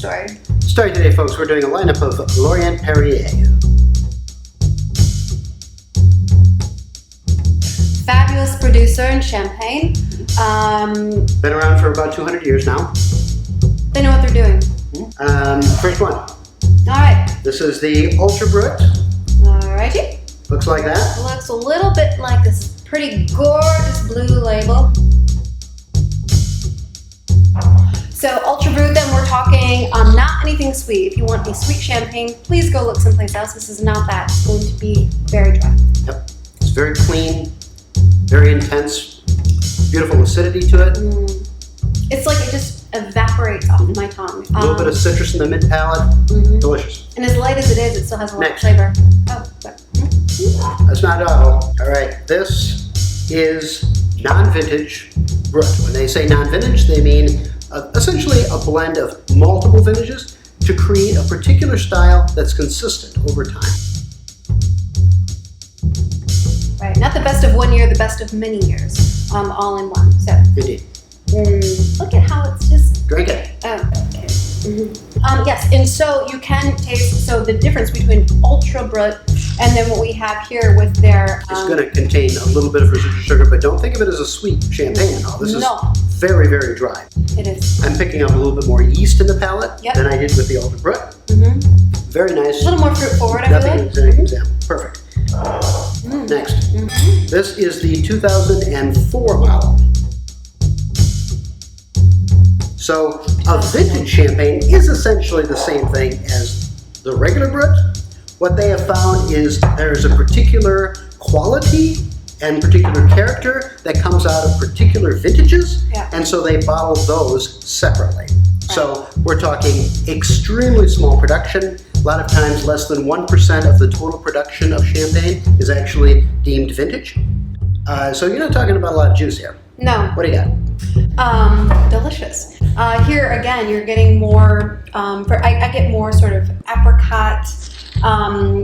story? Story today, folks, we're doing a lineup of Laurent-Perrier. Fabulous producer in Champagne. Been around for about 200 years now. They know what they're doing. First one. Alright. This is the Ultra Brut. Alrighty. Looks like that. Looks a little bit like this pretty gorgeous blue label. So Ultra Brut, then we're talking not anything sweet. If you want a sweet champagne, please go look someplace else. This is not that. It's going to be very dry. Yep. It's very clean, very intense, beautiful acidity to it. It's like it just evaporates off my tongue. A little bit of citrus in the mid palate. Delicious. And as light as it is, it still has a lot of Next. flavor. Oh, but, That's not all. All right, this is non-vintage Brut. When they say non-vintage, they mean essentially a blend of multiple vintages to create a particular style that's consistent over time. right. Not the best of 1 year, the best of many years, all in one. So Indeed. look at how it's just. Drink it. Oh, okay. Yes, and so you can taste, so the difference between Ultra Brut and then what we have here with their... It's going to contain a little bit of residual sugar, but don't think of it as a sweet champagne at all. This is very, very dry. It is. I'm picking up a little bit more yeast in the palate than I did with the Ultra Brut. Very nice. A little more fruit forward, I feel like. Nothing example. Perfect. Next. This is the 2004 model. So a vintage champagne is essentially the same thing as the regular Brut. What they have found is there's a particular quality and particular character that comes out of particular vintages, and so they bottle those separately. So we're talking extremely small production. A lot of times less than 1% of the total production of champagne is actually deemed vintage. So you're not talking about a lot of juice here. No. What do you got? Delicious. Here again, you're getting more, I get more sort of apricot,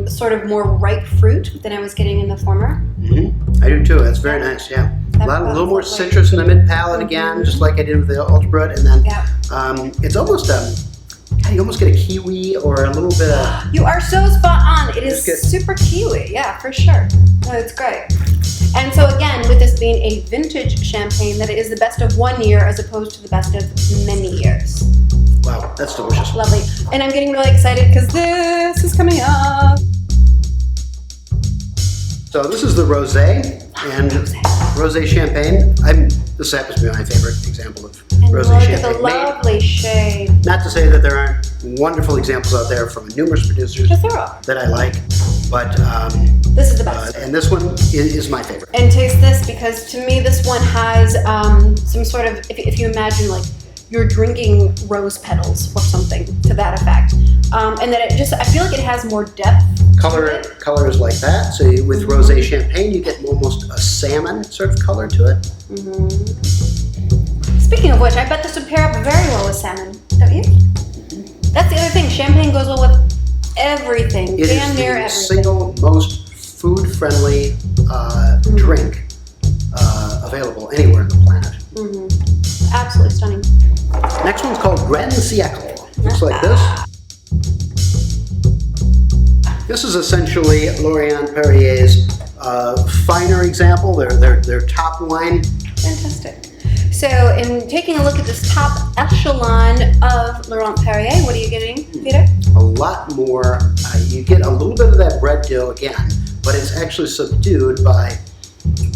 sort of more ripe fruit than I was getting in the former. I do too. That's very nice, yeah. A little more citrus in the mid palate again, just like I did with the Ultra Brut, and then it's almost you almost get a kiwi or a little bit of... You are so spot on. It is super kiwi, yeah, for sure. No, it's great. And so again, with this being a vintage champagne, that it is the best of 1 year as opposed to the best of many years. Wow, that's delicious. Lovely. And I'm getting really excited because this is coming up. So this is the Rosé, and Rosé champagne. This happens to be my favorite example of Rosé champagne. It's a lovely shade. Not to say that there aren't wonderful examples out there from numerous producers that I like, but this is the best. and this one is my favorite. And taste this, because to me this one has some sort of, if you imagine like you're drinking rose petals or something to that effect, and that it just, I feel like it has more depth. Color is like that. So with Rosé champagne, you get almost a salmon sort of color to it. Speaking of which, I bet this would pair up very well with salmon, don't you? That's the other thing. Champagne goes well with everything. It damn is near the everything. single most food-friendly drink available anywhere on the planet. Absolutely stunning. Next one's called Siècle. Looks like this. This is essentially Laurent-Perrier's finer example, their top line. Fantastic. So in taking a look at this top echelon of Laurent-Perrier, what are you getting, Peter? A lot more, you get a little bit of that bread dough again, but it's actually subdued by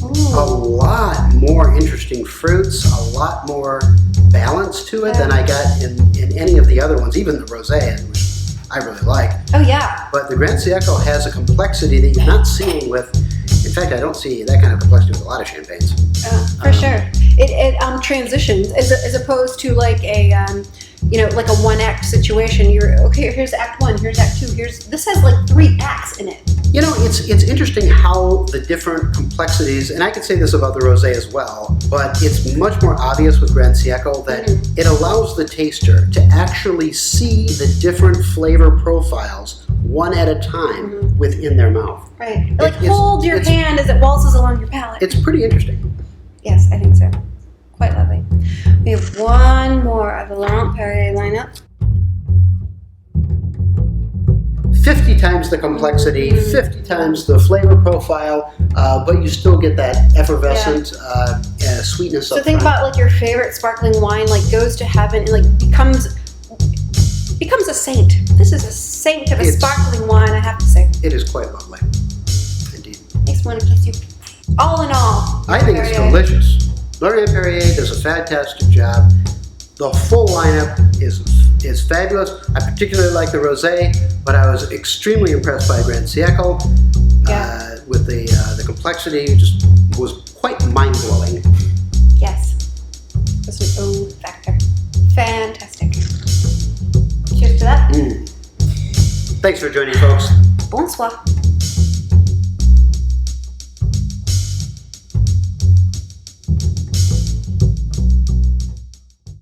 a lot more interesting fruits, a lot more balance to it than I got in any of the other ones, even the Rosé, which I really like. Oh yeah. But the Siècle has a complexity that you're not seeing with, in fact, I don't see that kind of complexity with a lot of champagnes. For sure. It transitions as opposed to like a, like a one act situation. You're, okay, here's act one, here's act two, this has like 3 acts in it. You know, it's interesting how the different complexities, and I could say this about the Rosé as well, but it's much more obvious with Siècle that it allows the taster to actually see the different flavor profiles one at a time within their mouth. Right. Like hold your hand as it waltzes along your palate. It's pretty interesting. Yes, I think so. Quite lovely. We have one more of the Laurent-Perrier lineup. 50 times the complexity, 50 times the flavor profile, but you still get that effervescent sweetness. So think about like your favorite sparkling wine, like goes to heaven and like becomes a saint. This is a saint of a sparkling wine, I have to say. It is quite lovely, indeed. Makes me want to kiss you. All in all, I think it's delicious. Laurent-Perrier does a fantastic job. The full lineup is fabulous. I particularly like the Rosé, but I was extremely impressed by Grand Siècle. With the complexity, just was quite mind-blowing. Yes. There's an O factor. Fantastic. Cheers to that. Thanks for joining, folks. Bonsoir.